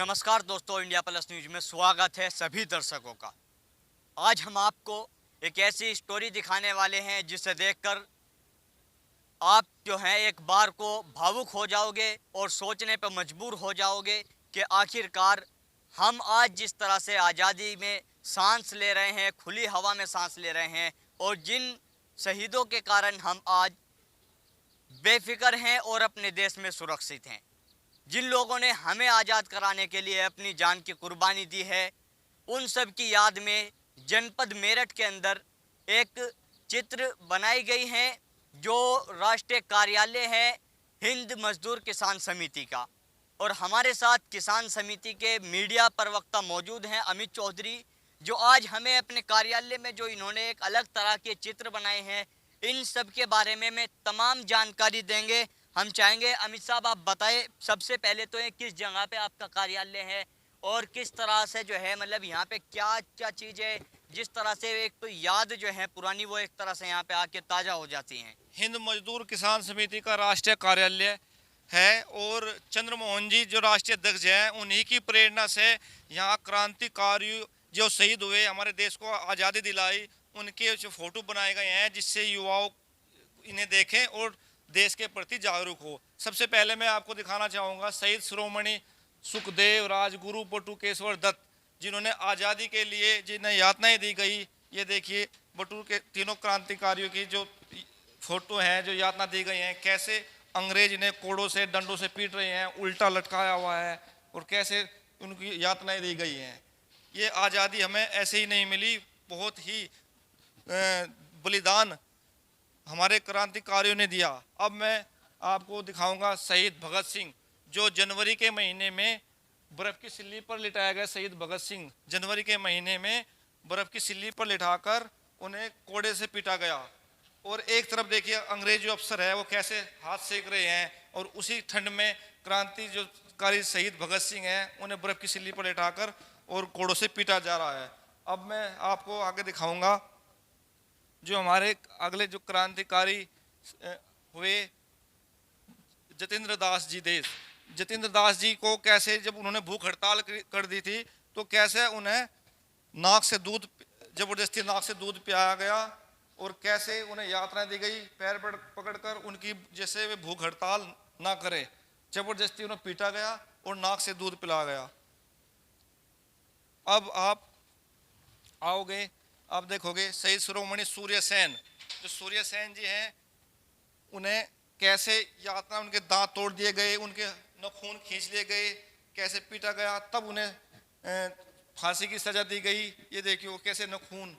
नमस्कार दोस्तों, India plus news में स्वागत है सभी दर्शकों का। आज हम आपको एक ऐसी स्टोरी दिखाने वाले हैं जिसे देखकर आप जो हैं एक बार को भावुक हो जाओगे और सोचने पर मजबूर हो जाओगे कि आखिरकार हम आज जिस तरह से आज़ादी में सांस ले रहे हैं, खुली हवा में सांस ले रहे हैं, और जिन शहीदों के कारण हम आज बेफिक्र हैं और अपने देश में सुरक्षित हैं, जिन लोगों ने हमें आज़ाद कराने के लिए अपनी जान की कुर्बानी दी है, उन सब की याद में जनपद मेरठ के अंदर एक चित्र बनाई गई है जो राष्ट्रीय कार्यालय है हिंद मजदूर किसान समिति का। और हमारे साथ किसान समिति के मीडिया प्रवक्ता मौजूद हैं, अमित चौधरी, जो आज हमें अपने कार्यालय में जो इन्होंने एक अलग तरह के चित्र बनाए हैं, इन सब के बारे में तमाम जानकारी देंगे। हम चाहेंगे अमित साहब आप बताएं सबसे पहले तो ये किस जगह पे आपका कार्यालय है और किस तरह से जो है मतलब यहाँ पे क्या क्या चीज़ें, जिस तरह से एक तो याद जो है पुरानी वो एक तरह से यहाँ पे आके ताज़ा हो जाती हैं। हिंद मजदूर किसान समिति का राष्ट्रीय कार्यालय है और चंद्रमोहन जी जो राष्ट्रीय अध्यक्ष हैं उन्हीं की प्रेरणा से यहाँ क्रांतिकारी जो शहीद हुए, हमारे देश को आज़ादी दिलाई, उनके जो फोटो बनाए गए हैं जिससे युवाओं इन्हें देखें और देश के प्रति जागरूक हो। सबसे पहले मैं आपको दिखाना चाहूँगा शहीद शिरोमणि सुखदेव राजगुरु बटुकेश्वर दत्त, जिन्होंने आज़ादी के लिए जिन्हें यातनाएं दी गई। ये देखिए बटुक के तीनों क्रांतिकारियों की जो फोटो हैं, जो यातना दी गई हैं, कैसे अंग्रेज इन्हें कोड़ों से डंडों से पीट रहे हैं, उल्टा लटकाया हुआ है, और कैसे उनकी यातनाएं दी गई हैं। ये आज़ादी हमें ऐसे ही नहीं मिली, बहुत ही बलिदान हमारे क्रांतिकारियों ने दिया। अब मैं आपको दिखाऊंगा शहीद भगत सिंह, जो जनवरी के महीने में बर्फ़ की सिल्ली पर लिटाया गया। शहीद भगत सिंह जनवरी के महीने में बर्फ़ की सिल्ली पर लिटाकर उन्हें कोड़े से पीटा गया। और एक तरफ देखिए अंग्रेज जो अफसर है वो कैसे हाथ सेक रहे हैं, और उसी ठंड में क्रांति जो कारी शहीद भगत सिंह हैं उन्हें बर्फ़ की सिल्ली पर लिटाकर और कोड़ों से पीटा जा रहा है। अब मैं आपको आगे दिखाऊंगा जो हमारे अगले जो क्रांतिकारी हुए जतेंद्र दास जी देश। जतेंद्र दास जी को कैसे जब उन्होंने भूख हड़ताल कर दी थी तो कैसे उन्हें नाक से दूध, जबरदस्ती नाक से दूध पिलाया गया, और कैसे उन्हें यातना दी गई पैर पकड़कर, उनकी जैसे वे भूख हड़ताल ना करें, जबरदस्ती उन्हें पीटा गया और नाक से दूध पिलाया गया। अब आप आओगे, आप देखोगे शहीद शिरोमणि सूर्य सेन, जो सूर्य सेन जी हैं उन्हें कैसे यातना, उनके दांत तोड़ दिए गए, उनके नाखून खींच लिए गए, कैसे पीटा गया, तब उन्हें फांसी की सजा दी गई। ये देखिए कैसे नाखून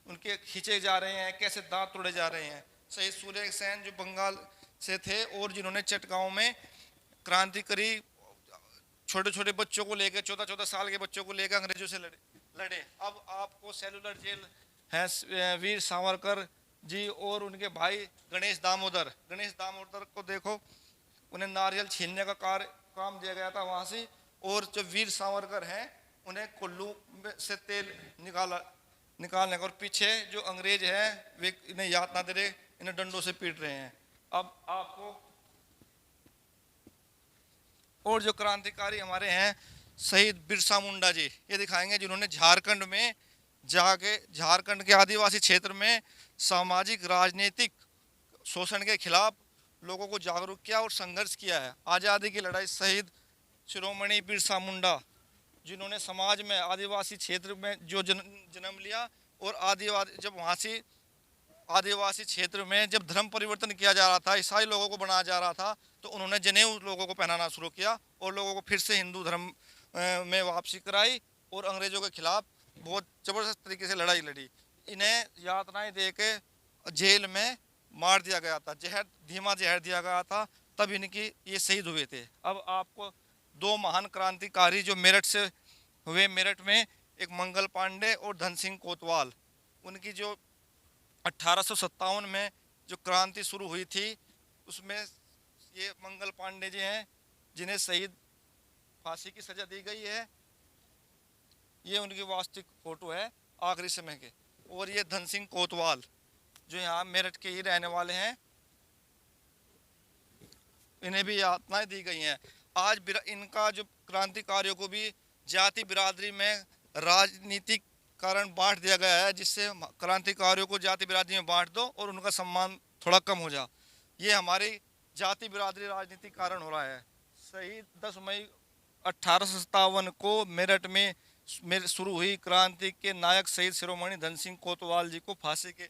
उनके खींचे जा रहे हैं, कैसे दांत तोड़े जा रहे हैं। शहीद सूर्य सेन जो बंगाल से थे और जिन्होंने चटगांव में क्रांति करी, छोटे छोटे बच्चों को लेकर, 14-14 साल के बच्चों को लेकर अंग्रेजों से लड़े। अब आपको सेलुलर जेल है वीर सावरकर जी और उनके भाई गणेश दामोदर को देखो, उन्हें नारियल छीनने का काम दिया गया था वहाँ से, और जो वीर सावरकर हैं उन्हें कुल्लू से तेल निकालने का, और पीछे जो अंग्रेज हैं वे इन्हें यातना दे रहे, इन्हें डंडों से पीट रहे हैं। अब आपको और जो क्रांतिकारी हमारे हैं शहीद बिरसा मुंडा जी, ये दिखाएंगे, जिन्होंने झारखंड में जाके झारखंड के आदिवासी क्षेत्र में सामाजिक राजनीतिक शोषण के खिलाफ लोगों को जागरूक किया और संघर्ष किया है। आज़ादी की लड़ाई शहीद शिरोमणि बिरसा मुंडा, जिन्होंने समाज में आदिवासी क्षेत्र में जो जन्म लिया, और आदिवासी क्षेत्र में जब धर्म परिवर्तन किया जा रहा था, ईसाई लोगों को बनाया जा रहा था, तो उन्होंने जनेऊ लोगों को पहनाना शुरू किया और लोगों को फिर से हिंदू धर्म में वापसी कराई, और अंग्रेजों के खिलाफ बहुत ज़बरदस्त तरीके से लड़ाई लड़ी। इन्हें यातनाएं दे के जेल में मार दिया गया था, धीमा जहर दिया गया था, तब इनकी ये शहीद हुए थे। अब आपको दो महान क्रांतिकारी जो मेरठ से हुए, मेरठ में एक मंगल पांडे और धन सिंह कोतवाल, उनकी जो 1857 में जो क्रांति शुरू हुई थी उसमें ये मंगल पांडे जी हैं जिन्हें शहीद फांसी की सजा दी गई है। ये उनकी वास्तविक फोटो है आखिरी समय के। और ये धन सिंह कोतवाल जो यहाँ मेरठ के ही रहने वाले हैं, इन्हें भी यातनाएं दी गई हैं। आज इनका जो क्रांतिकारियों को भी जाति बिरादरी में राजनीतिक कारण बांट दिया गया है, जिससे क्रांतिकारियों को जाति बिरादरी में बांट दो और उनका सम्मान थोड़ा कम हो जा। ये हमारी जाति बिरादरी राजनीतिक कारण हो रहा है। शहीद 10 मई 1857 को मेरठ में शुरू हुई क्रांति के नायक शहीद शिरोमणि धन सिंह कोतवाल जी को फांसी के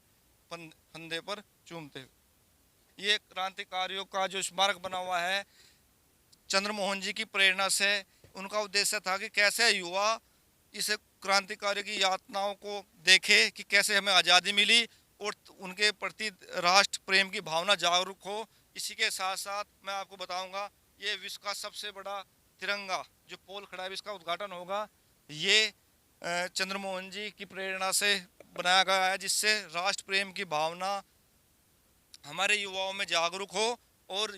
फंदे पर चूमते हुए ये क्रांतिकारियों का जो स्मारक बना हुआ है चंद्रमोहन जी की प्रेरणा से। उनका उद्देश्य था कि कैसे युवा इस क्रांतिकारियों की यातनाओं को देखे कि कैसे हमें आज़ादी मिली और उनके प्रति राष्ट्र प्रेम की भावना जागरूक हो। इसी के साथ साथ मैं आपको बताऊंगा ये विश्व का सबसे बड़ा तिरंगा जो पोल खड़ा है, इसका उद्घाटन होगा। ये चंद्रमोहन जी की प्रेरणा से बनाया गया है, जिससे राष्ट्र प्रेम की भावना हमारे युवाओं में जागरूक हो और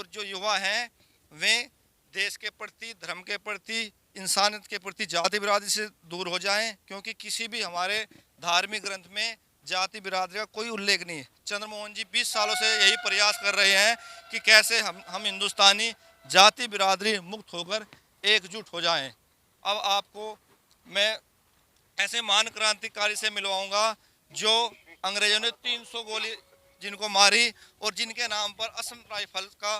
जो युवा हैं वे देश के प्रति, धर्म के प्रति, इंसानियत के प्रति जाति बिरादरी से दूर हो जाएं, क्योंकि किसी भी हमारे धार्मिक ग्रंथ में जाति बिरादरी का कोई उल्लेख नहीं है। चंद्रमोहन जी 20 सालों से यही प्रयास कर रहे हैं कि कैसे हम हिंदुस्तानी जाति बिरादरी मुक्त होकर एकजुट हो जाएं। अब आपको मैं ऐसे महान क्रांतिकारी से मिलवाऊंगा जो अंग्रेजों ने 300 गोली जिनको मारी और जिनके नाम पर असम राइफल का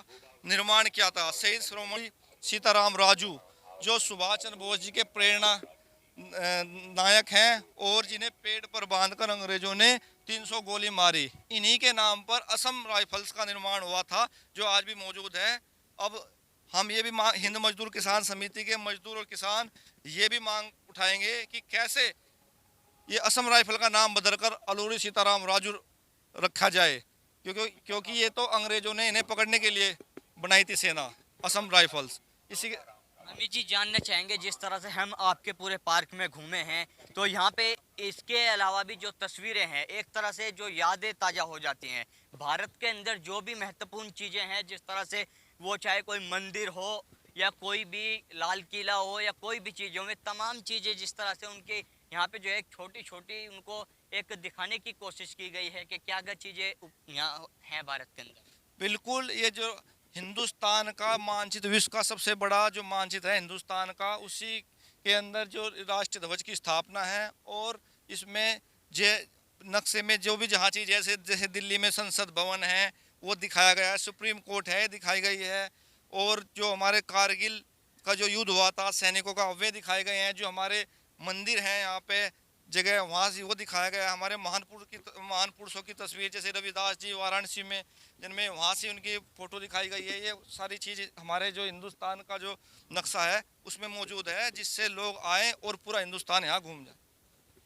निर्माण किया था। शहीद शिरोमणि सीताराम राजू जो सुभाष चंद्र बोस जी के प्रेरणा नायक हैं और जिन्हें पेड़ पर बांधकर अंग्रेजों ने 300 गोली मारी, इन्हीं के नाम पर असम राइफल्स का निर्माण हुआ था जो आज भी मौजूद है। अब हम ये भी हिंद मजदूर किसान समिति के मजदूर और किसान ये भी मांग उठाएंगे कि कैसे ये असम राइफल का नाम बदलकर अलूरी सीताराम राजू रखा जाए, क्योंकि ये तो अंग्रेजों ने इन्हें पकड़ने के लिए बनाई थी सेना असम राइफल्स। इसी के अमित जी जानना चाहेंगे, जिस तरह से हम आपके पूरे पार्क में घूमे हैं तो यहाँ पे इसके अलावा भी जो तस्वीरें हैं एक तरह से जो यादें ताज़ा हो जाती हैं। भारत के अंदर जो भी महत्वपूर्ण चीज़ें हैं, जिस तरह से वो चाहे कोई मंदिर हो या कोई भी लाल किला हो या कोई भी चीज़ों में, तमाम चीज़ें जिस तरह से उनके यहाँ पे जो है छोटी छोटी उनको एक दिखाने की कोशिश की गई है कि क्या क्या चीज़ें यहाँ हैं भारत के अंदर। बिल्कुल, ये जो हिंदुस्तान का मानचित्र, विश्व का सबसे बड़ा जो मानचित्र है हिंदुस्तान का, उसी के अंदर जो राष्ट्रीय ध्वज की स्थापना है और इसमें जे नक्शे में जो भी जहाँ चीज़ जैसे दिल्ली में संसद भवन है वो दिखाया गया है, सुप्रीम कोर्ट है दिखाई गई है, और जो हमारे कारगिल का जो युद्ध हुआ था सैनिकों का वे दिखाए गए हैं, जो हमारे मंदिर हैं यहाँ पे जगह वहाँ से वो दिखाया गया है, हमारे महान पुरुषों की तस्वीर जैसे रविदास जी वाराणसी में जिनमें वहाँ से उनकी फ़ोटो दिखाई गई है। ये सारी चीज़ हमारे जो हिंदुस्तान का जो नक्शा है उसमें मौजूद है, जिससे लोग आएँ और पूरा हिंदुस्तान यहाँ घूम जाए।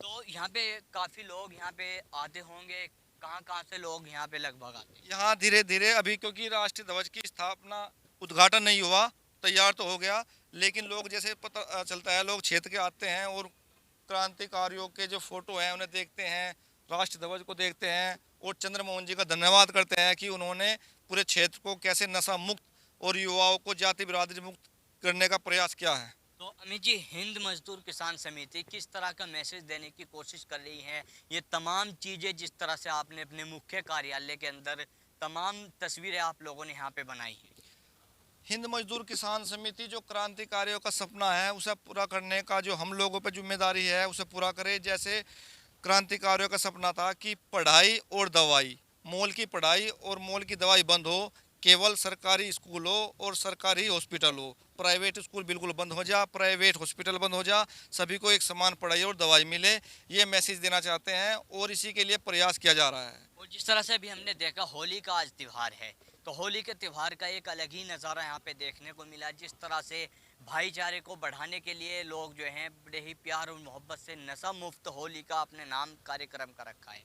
तो यहाँ पे काफ़ी लोग यहाँ पे आते होंगे, कहाँ से लोग यहाँ पे लगभग आते हैं? यहाँ धीरे धीरे अभी क्योंकि राष्ट्रीय ध्वज की स्थापना उद्घाटन नहीं हुआ, तैयार तो हो गया, लेकिन लोग जैसे पता चलता है लोग क्षेत्र के आते हैं और क्रांतिकारियों के जो फोटो हैं उन्हें देखते हैं, राष्ट्रीय ध्वज को देखते हैं और चंद्रमोहन जी का धन्यवाद करते हैं कि उन्होंने पूरे क्षेत्र को कैसे नशा मुक्त और युवाओं को जाति बिरादरी मुक्त करने का प्रयास किया है। तो अमित जी, हिंद मजदूर किसान समिति किस तरह का मैसेज देने की कोशिश कर रही है? ये तमाम चीज़ें जिस तरह से आपने अपने मुख्य कार्यालय के अंदर तमाम तस्वीरें आप लोगों ने यहाँ पे बनाई हैं, हिंद मजदूर किसान समिति जो क्रांतिकारियों का सपना है उसे पूरा करने का जो हम लोगों पर जिम्मेदारी है उसे पूरा करे। जैसे क्रांतिकारियों का सपना था कि पढ़ाई और दवाई, मोल की पढ़ाई और मोल की दवाई बंद हो, केवल सरकारी स्कूल हो और सरकारी हॉस्पिटल हो, प्राइवेट स्कूल बिल्कुल बंद हो जा, प्राइवेट हॉस्पिटल बंद हो जा, सभी को एक समान पढ़ाई और दवाई मिले, ये मैसेज देना चाहते हैं और इसी के लिए प्रयास किया जा रहा है। और जिस तरह से अभी हमने देखा होली का आज त्यौहार है, तो होली के त्यौहार का एक अलग ही नज़ारा यहाँ पे देखने को मिला। जिस तरह से भाईचारे को बढ़ाने के लिए लोग जो हैं बड़े ही प्यार और मोहब्बत से नशा मुक्त होली का अपने नाम कार्यक्रम का रखा है।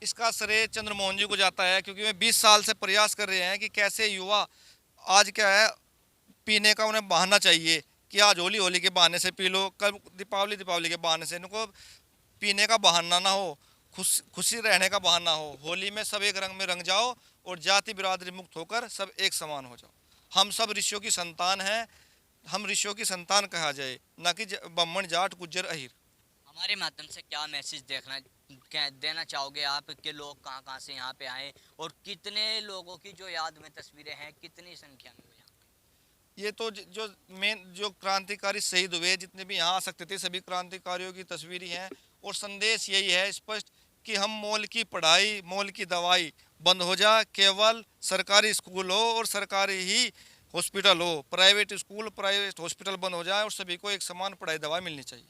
इसका श्रेय चंद्रमोहन जी को जाता है, क्योंकि वे 20 साल से प्रयास कर रहे हैं कि कैसे युवा आज क्या है पीने का उन्हें बहाना चाहिए कि आज होली के बहाने से पी लो, कल दीपावली के बहाने से, इनको पीने का बहाना ना हो, खुशी रहने का बहाना हो। होली में सब एक रंग में रंग जाओ और जाति बिरादरी मुक्त होकर सब एक समान हो जाओ। हम सब ऋषियों की संतान हैं, हम ऋषियों की संतान कहा जाए, ना कि ब्राह्मण जाट गुज्जर अहिर। हमारे माध्यम से क्या मैसेज देना चाहोगे आप कि लोग कहाँ कहाँ से यहाँ पे आए और कितने लोगों की जो याद में तस्वीरें हैं, कितनी संख्या में हुई? ये तो जो मेन जो क्रांतिकारी शहीद हुए जितने भी यहाँ आ सकते थे सभी क्रांतिकारियों की तस्वीरें हैं। और संदेश यही है स्पष्ट कि हम मॉल की पढ़ाई मॉल की दवाई बंद हो जा, केवल सरकारी स्कूल हो और सरकारी ही हॉस्पिटल हो, प्राइवेट स्कूल प्राइवेट हॉस्पिटल बंद हो जाए और सभी को एक समान पढ़ाई दवाई मिलनी चाहिए।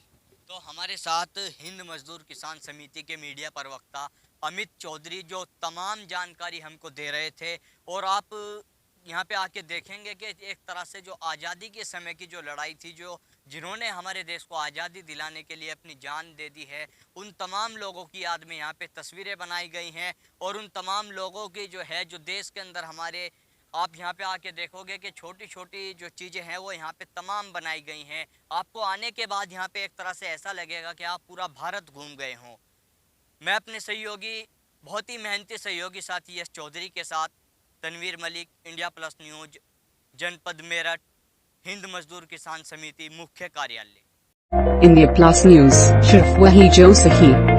तो हमारे साथ हिंद मजदूर किसान समिति के मीडिया प्रवक्ता अमित चौधरी जो तमाम जानकारी हमको दे रहे थे। और आप यहाँ पे आके देखेंगे कि एक तरह से जो आज़ादी के समय की जो लड़ाई थी, जो जिन्होंने हमारे देश को आज़ादी दिलाने के लिए अपनी जान दे दी है, उन तमाम लोगों की याद में यहाँ पे तस्वीरें बनाई गई हैं। और उन तमाम लोगों की जो है जो देश के अंदर हमारे, आप यहाँ पे आके देखोगे कि छोटी छोटी जो चीज़ें हैं वो यहाँ पे तमाम बनाई गई हैं। आपको आने के बाद यहाँ पे एक तरह से ऐसा लगेगा कि आप पूरा भारत घूम गए हों। मैं अपने सहयोगी, बहुत ही मेहनती सहयोगी साथी यश चौधरी के साथ Tanveer Malik, India plus news, जनपद मेरठ, हिंद मजदूर किसान समिति मुख्य कार्यालय। इंडिया प्लस न्यूज, सिर्फ वही जो सही।